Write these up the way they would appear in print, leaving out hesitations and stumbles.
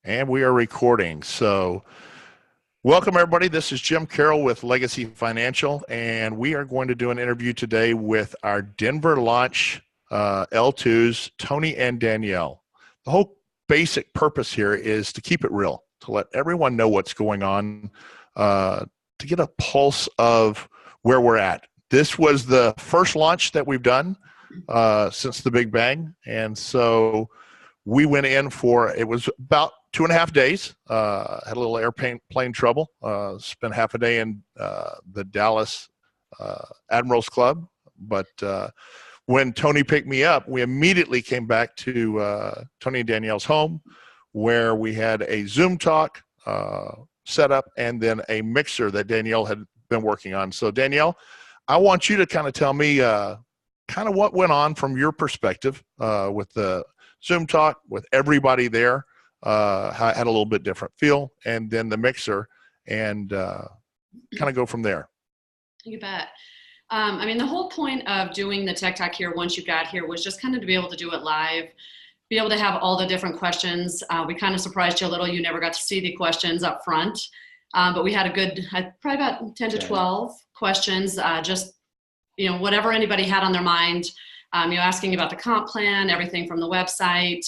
And we are recording. So, welcome everybody. This is Jim Carroll with Legacy Financial, and we are going to do an interview today with our Denver launch L2s, Tony and Danielle. The whole basic purpose here is to keep it real, to let everyone know what's going on, to get a pulse of where we're at. This was the first launch that we've done since the Big Bang, and so we went in for, it was about 2.5 days, had a little airplane trouble, spent half a day in the Dallas Admirals Club. But when Tony picked me up, we immediately came back to Tony and Danielle's home, where we had a Zoom talk set up and then a mixer that Danielle had been working on. So Danielle, I want you to kind of tell me kind of what went on from your perspective with the Zoom talk, with everybody there. Had a little bit different feel, and then the mixer, and kind of go from there. You bet. I mean, the whole point of doing the Tech Talk here once you got here was just kind of to be able to do it live, be able to have all the different questions. We kind of surprised you a little. You never got to see the questions up front, but we had a good, probably about 10 to 12 questions, just, whatever anybody had on their mind, asking about the comp plan, everything from the website,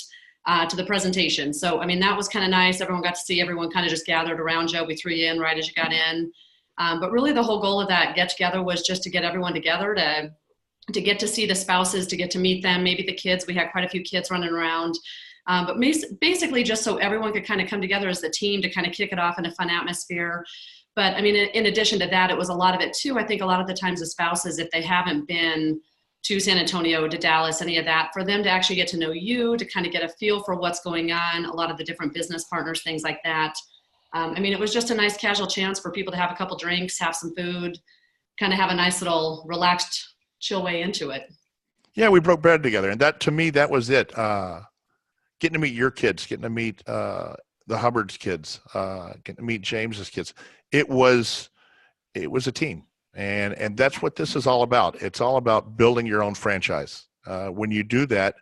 to the presentation. So, I mean, that was kind of nice. Everyone got to see, everyone kind of just gathered around you. We threw you in right as you got in. But really the whole goal of that get together was just to get everyone together, to get to see the spouses, to get to meet them, maybe the kids. We had quite a few kids running around. But basically just so everyone could kind of come together as the team to kind of kick it off in a fun atmosphere. But I mean, in addition to that, it was a lot of it too. I think a lot of the times the spouses, if they haven't been to San Antonio, to Dallas, any of that, for them to actually get to know you, to kind of get a feel for what's going on, a lot of the different business partners, things like that. I mean, it was just a nice casual chance for people to have a couple drinks, have some food, kind of have a nice little relaxed, chill way into it. Yeah, we broke bread together, and that, to me, that was it. Getting to meet your kids, getting to meet the Hubbard's kids, getting to meet James's kids. It was a team. And that's what this is all about. It's all about building your own franchise. When you do that,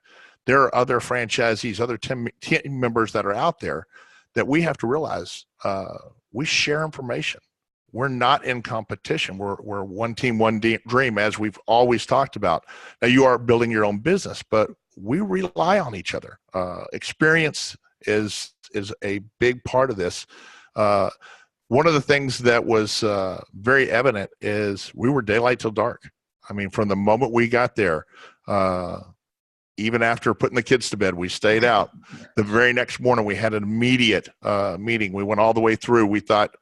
there are other franchisees, other team members that are out there that we have to realize we share information. We're not in competition. We're one team, one dream, as we've always talked about. Now, you are building your own business, but we rely on each other. Experience is a big part of this. One of the things that was very evident is we were daylight till dark. I mean, from the moment we got there, even after putting the kids to bed, we stayed out. The very next morning, we had an immediate meeting. We went all the way through. We thought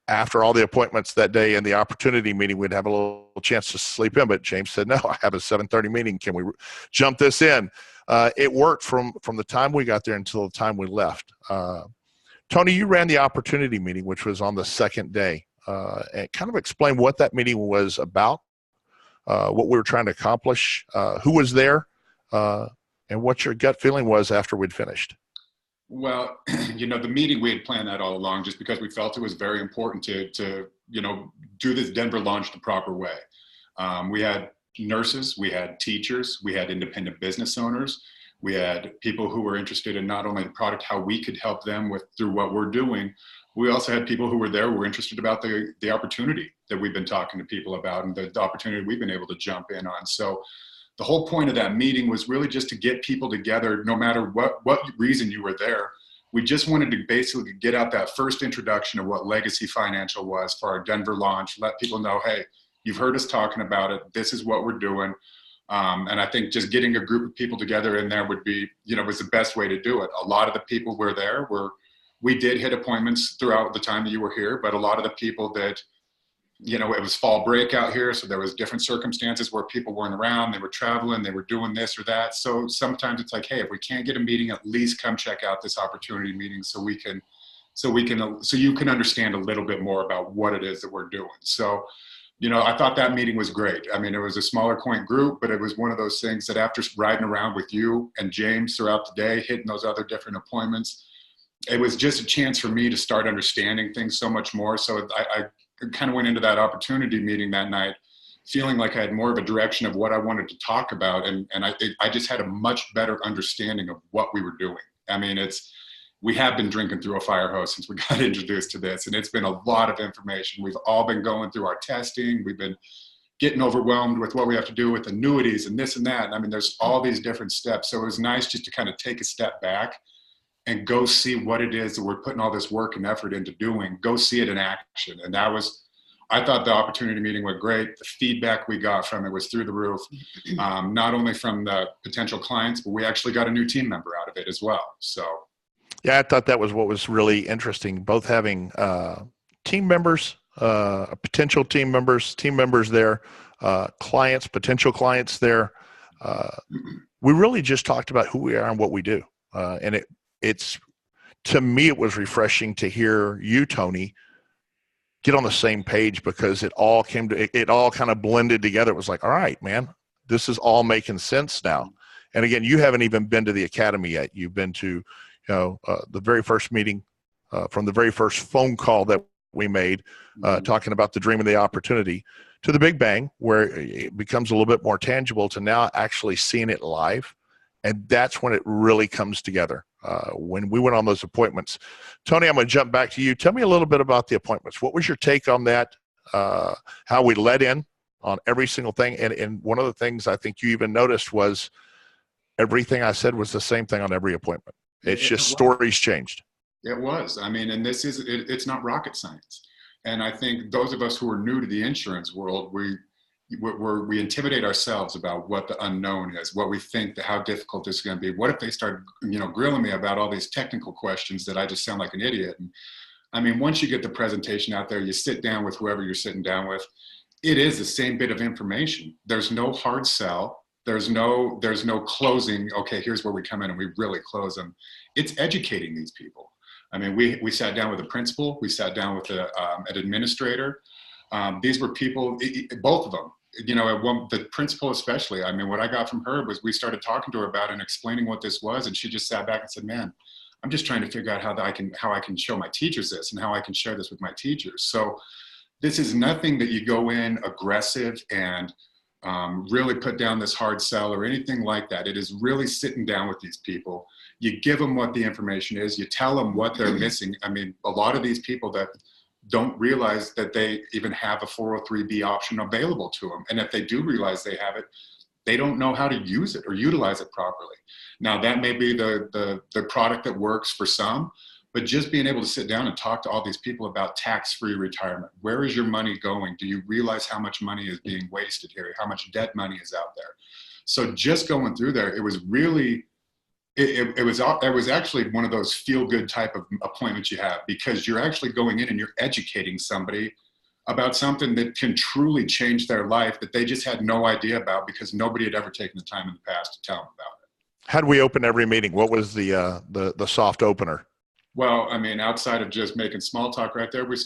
after all the appointments that day and the opportunity meeting, we'd have a little chance to sleep in. But James said, no, I have a 7:30 meeting. Can we jump this in? It worked from the time we got there until the time we left. Tony, you ran the opportunity meeting, which was on the second day, and kind of explain what that meeting was about, what we were trying to accomplish, who was there, and what your gut feeling was after we'd finished. Well, the meeting, we had planned that all along just because we felt it was very important to do this Denver launch the proper way. We had nurses, we had teachers, we had independent business owners. We had people who were interested in not only the product, how we could help them through what we're doing. We also had people who were there who were interested about the opportunity that we've been talking to people about and the opportunity we've been able to jump in on. So the whole point of that meeting was really just to get people together, no matter what reason you were there. We just wanted to basically get out that first introduction of what Legacy Financial was for our Denver launch, let people know, hey, you've heard us talking about it. This is what we're doing. And I think just getting a group of people together in there would be, was the best way to do it. A lot of the people were there. We did hit appointments throughout the time that you were here, but a lot of the people that, it was fall break out here. So there was different circumstances where people weren't around, they were traveling, they were doing this or that. So sometimes it's like, hey, if we can't get a meeting, at least come check out this opportunity meeting so you can understand a little bit more about what it is that we're doing. So, I thought that meeting was great. I mean, it was a smaller point group, but it was one of those things that after riding around with you and James throughout the day, hitting those other different appointments, it was just a chance for me to start understanding things so much more. So I kind of went into that opportunity meeting that night feeling like I had more of a direction of what I wanted to talk about. And I just had a much better understanding of what we were doing. I mean, we have been drinking through a fire hose since we got introduced to this, and it's been a lot of information. We've all been going through our testing. We've been getting overwhelmed with what we have to do with annuities and this and that. And I mean, there's all these different steps. So it was nice just to kind of take a step back and go see what it is that we're putting all this work and effort into doing, go see it in action. And that was, I thought the opportunity meeting went great. The feedback we got from it was through the roof, not only from the potential clients, but we actually got a new team member out of it as well. So. Yeah, I thought that was what was really interesting, both having team members, potential team members there, clients, potential clients there. We really just talked about who we are and what we do. And it's, to me, it was refreshing to hear you, Tony, get on the same page, because it all kind of blended together. It was like, all right, man, this is all making sense now. And again, you haven't even been to the academy yet. You've been to, the very first meeting, from the very first phone call that we made, talking about the dream and the opportunity, to the big bang, where it becomes a little bit more tangible, to now actually seeing it live. And that's when it really comes together. When we went on those appointments. Tony, I'm going to jump back to you. Tell me a little bit about the appointments. What was your take on that? How we led in on every single thing. And one of the things I think you even noticed was everything I said was the same thing on every appointment. It's just stories changed. It was. I mean, and it's not rocket science. And I think those of us who are new to the insurance world, we intimidate ourselves about what the unknown is, what we think, how difficult this is going to be. What if they start, grilling me about all these technical questions that I just sound like an idiot? And I mean, once you get the presentation out there, you sit down with whoever you're sitting down with, it is the same bit of information. There's no hard sell. There's no closing. Okay, here's where we come in and we really close them. It's educating these people. I mean, we sat down with a principal, we sat down with an administrator. These were people, both of them, the principal especially. I mean, what I got from her was we started talking to her about it and explaining what this was, and she just sat back and said, man, I'm just trying to figure out how I can show my teachers this and how I can share this with my teachers. So this is nothing that you go in aggressive and really put down this hard sell or anything like that. It is really sitting down with these people. You give them what the information is. You tell them what they're missing. I mean, a lot of these people that don't realize that they even have a 403B option available to them. And if they do realize they have it, they don't know how to use it or utilize it properly. Now, that may be the product that works for some, but just being able to sit down and talk to all these people about tax-free retirement. Where is your money going? Do you realize how much money is being wasted here? How much debt money is out there? So just going through there, it was really, it was actually one of those feel-good type of appointments you have, because you're actually going in and you're educating somebody about something that can truly change their life that they just had no idea about because nobody had ever taken the time in the past to tell them about it. How do we open every meeting? What was the soft opener? Well, I mean, outside of just making small talk right there, we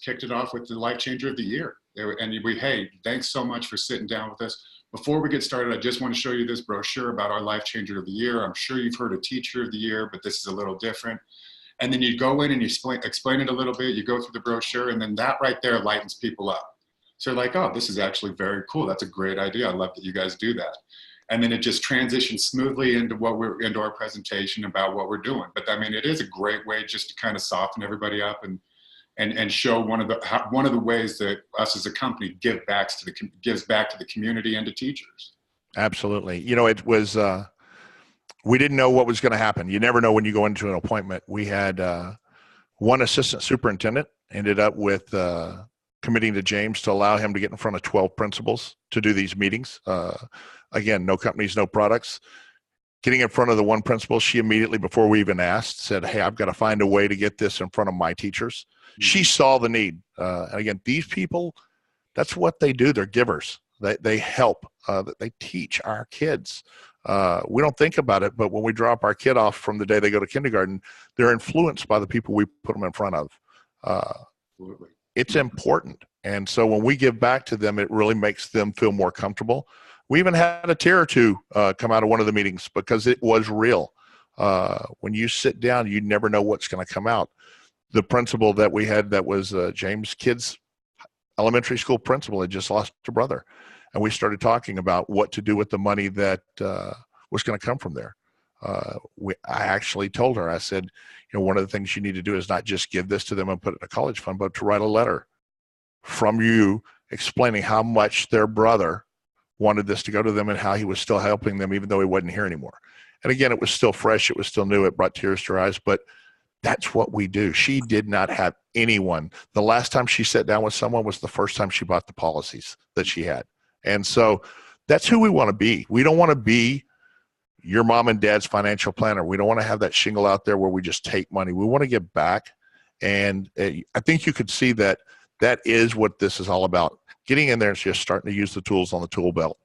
kicked it off with the life changer of the year. And hey, thanks so much for sitting down with us. Before we get started, I just want to show you this brochure about our life changer of the year. I'm sure you've heard of teacher of the year, but this is a little different. And then you go in and you explain it a little bit. You go through the brochure, and then that right there lightens people up. So they're like, oh, this is actually very cool. That's a great idea. I love that you guys do that. And then it just transitions smoothly into our presentation about what we're doing. But I mean, it is a great way just to kind of soften everybody up and show one of the ways that us as a company gives back to the community and to teachers. Absolutely. It was, we didn't know what was going to happen. You never know when you go into an appointment. We had one assistant superintendent ended up with committing to James to allow him to get in front of 12 principals to do these meetings. Again, no companies, no products. Getting in front of the one principal, she immediately, before we even asked, said, hey, I've got to find a way to get this in front of my teachers. Mm-hmm. She saw the need. And again, these people, that's what they do. They're givers. They help. They teach our kids. We don't think about it, but when we drop our kid off from the day they go to kindergarten, they're influenced by the people we put them in front of. Absolutely. It's important. And so when we give back to them, it really makes them feel more comfortable. We even had a tear or two come out of one of the meetings because it was real. When you sit down, you never know what's going to come out. The principal that we had that was James' kid's elementary school principal had just lost a brother. And we started talking about what to do with the money that was going to come from there. I actually told her, I said, one of the things you need to do is not just give this to them and put it in a college fund, but to write a letter from you explaining how much their brother wanted this to go to them and how he was still helping them even though he wasn't here anymore. And again, it was still fresh. It was still new. It brought tears to her eyes, but that's what we do. She did not have anyone. The last time she sat down with someone was the first time she bought the policies that she had. And so that's who we want to be. We don't want to be your mom and dad's financial planner. We don't want to have that shingle out there where we just take money. We want to give back. And I think you could see that that is what this is all about. Getting in there and just starting to use the tools on the tool belt,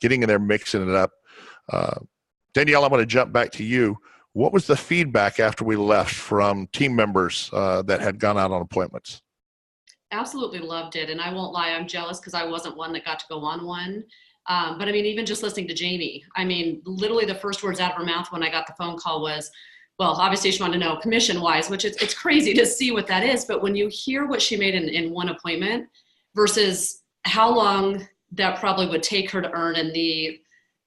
getting in there, mixing it up. Danielle, I'm going to jump back to you. What was the feedback after we left from team members that had gone out on appointments? Absolutely loved it. And I won't lie, I'm jealous because I wasn't one that got to go on one. But I mean, even just listening to Jamie, I mean, literally the first words out of her mouth when I got the phone call was, well, obviously she wanted to know commission wise, which it's crazy to see what that is. But when you hear what she made in one appointment versus how long that probably would take her to earn in the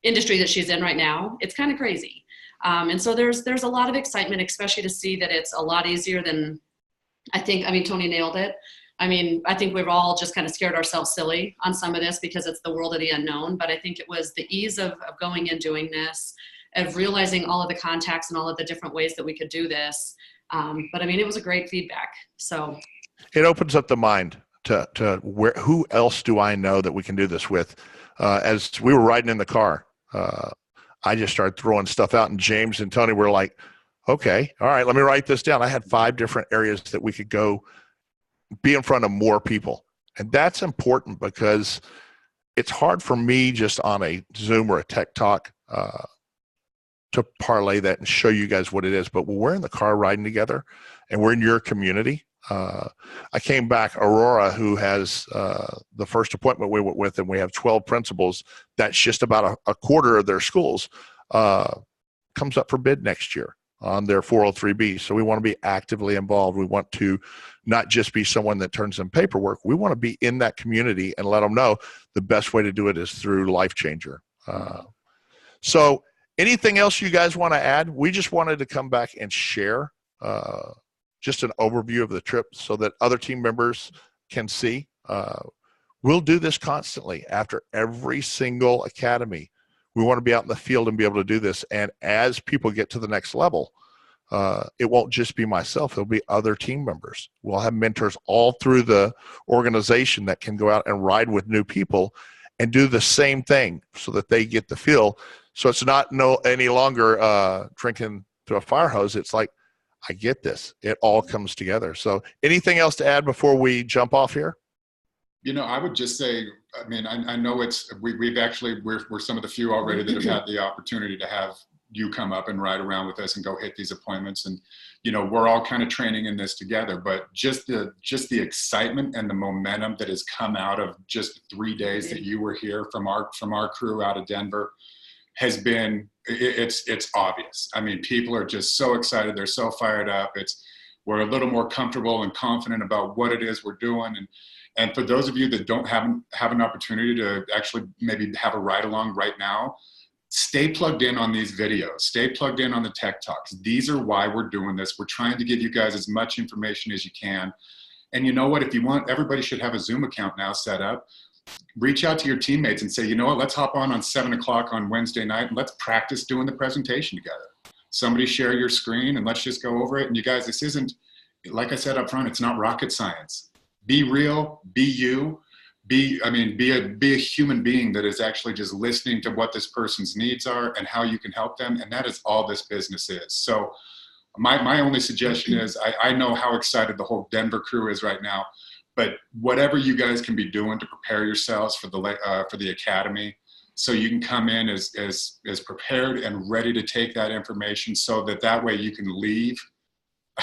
industry that she's in right now, it's kind of crazy. And so there's a lot of excitement, especially to see that it's a lot easier than Tony nailed it. I mean, I think we've all just kind of scared ourselves silly on some of this because it's the world of the unknown. But I think it was the ease of going and doing this, of realizing all of the contacts and all of the different ways that we could do this. But I mean, it was a great feedback. So it opens up the mind to who else do I know that we can do this with? As we were riding in the car, I just started throwing stuff out, and James and Tony were like, okay, all right, let me write this down. I had 5 different areas that we could go be in front of more people. And that's important because it's hard for me just on a Zoom or a tech talk to parlay that and show you guys what it is. But when we're in the car riding together and we're in your community, I came back, Aurora, who has the first appointment we went with, and we have 12 principals. That's just about a quarter of their schools, comes up for bid next year on their 403B. So we want to be actively involved. We want to not just be someone that turns in paperwork. We want to be in that community and let them know the best way to do it is through Life Changer. So anything else you guys want to add? We just wanted to come back and share just an overview of the trip so that other team members can see. We'll do this constantly after every single academy. We want to be out in the field and be able to do this. And as people get to the next level, it won't just be myself. There'll be other team members. We'll have mentors all through the organization that can go out and ride with new people and do the same thing so that they get the feel. So it's not any longer drinking through a fire hose. It's like, I get this. It all comes together. So anything else to add before we jump off here? I would just say, I mean, I know we're some of the few already that have had the opportunity to have you come up and ride around with us and go hit these appointments. And, we're all kind of training in this together, but just the excitement and the momentum that has come out of just 3 days that you were here from our crew out of Denver has been, it's obvious. I mean, people are just so excited. They're so fired up. We're a little more comfortable and confident about what it is we're doing. And for those of you that don't have an opportunity to actually maybe have a ride along right now, stay plugged in on these videos, stay plugged in on the Tech Talks. These are why we're doing this. We're trying to give you guys as much information as you can. And you know what, if you want, everybody should have a Zoom account now set up. Reach out to your teammates and say, you know what, let's hop on 7 o'clock on Wednesday night and let's practice doing the presentation together. Somebody share your screen and let's just go over it. And you guys, this isn't, like I said up front, it's not rocket science. Be real, be you, be a human being that is actually just listening to what this person's needs are and how you can help them. And that is all this business is. So my only suggestion is, I know how excited the whole Denver crew is right now, but whatever you guys can be doing to prepare yourselves for the academy, so you can come in as prepared and ready to take that information, so that way you can leave.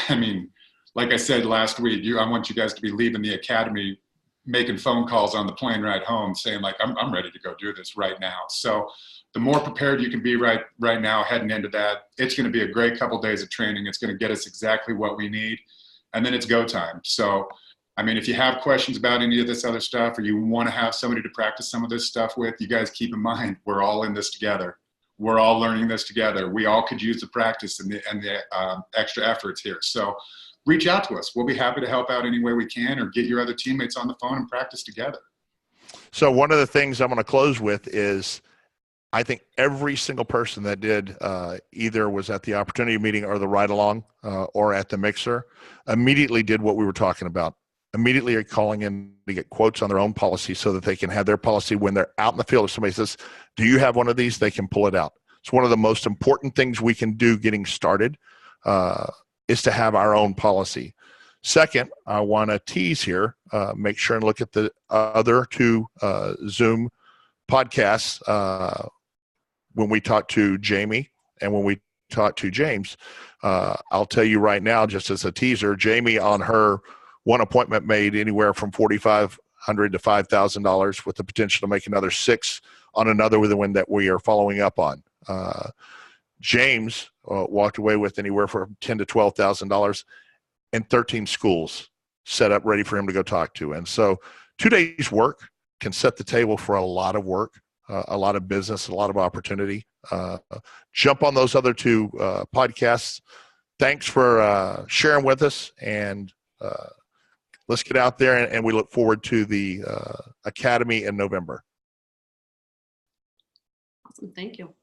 I mean, like I said last week, I want you guys to be leaving the academy, making phone calls on the plane ride home, saying like, I'm ready to go do this right now. So the more prepared you can be right now heading into that, it's going to be a great couple days of training. It's going to get us exactly what we need, and then it's go time. So, I mean, if you have questions about any of this other stuff, or you want to have somebody to practice some of this stuff with, you guys keep in mind, we're all in this together. We're all learning this together. We all could use the practice and the extra efforts here. So reach out to us. We'll be happy to help out any way we can, or get your other teammates on the phone and practice together. So one of the things I'm going to close with is, I think every single person that did either was at the opportunity meeting or the ride along or at the mixer immediately did what we were talking about. Immediately are calling in to get quotes on their own policy so that they can have their policy when they're out in the field. If somebody says, do you have one of these? They can pull it out. It's one of the most important things we can do getting started is to have our own policy. Second, I want to tease here, make sure and look at the other two Zoom podcasts when we talked to Jamie and when we talked to James. I'll tell you right now, just as a teaser, Jamie on her one appointment made anywhere from $4,500 to $5,000 with the potential to make another $6,000 on another with the one that we are following up on. James walked away with anywhere from $10,000 to $12,000 and 13 schools set up ready for him to go talk to. And so 2 days work can set the table for a lot of work, a lot of business, a lot of opportunity. Jump on those other two podcasts. Thanks for sharing with us, and let's get out there, and we look forward to the Academy in November. Awesome. Thank you.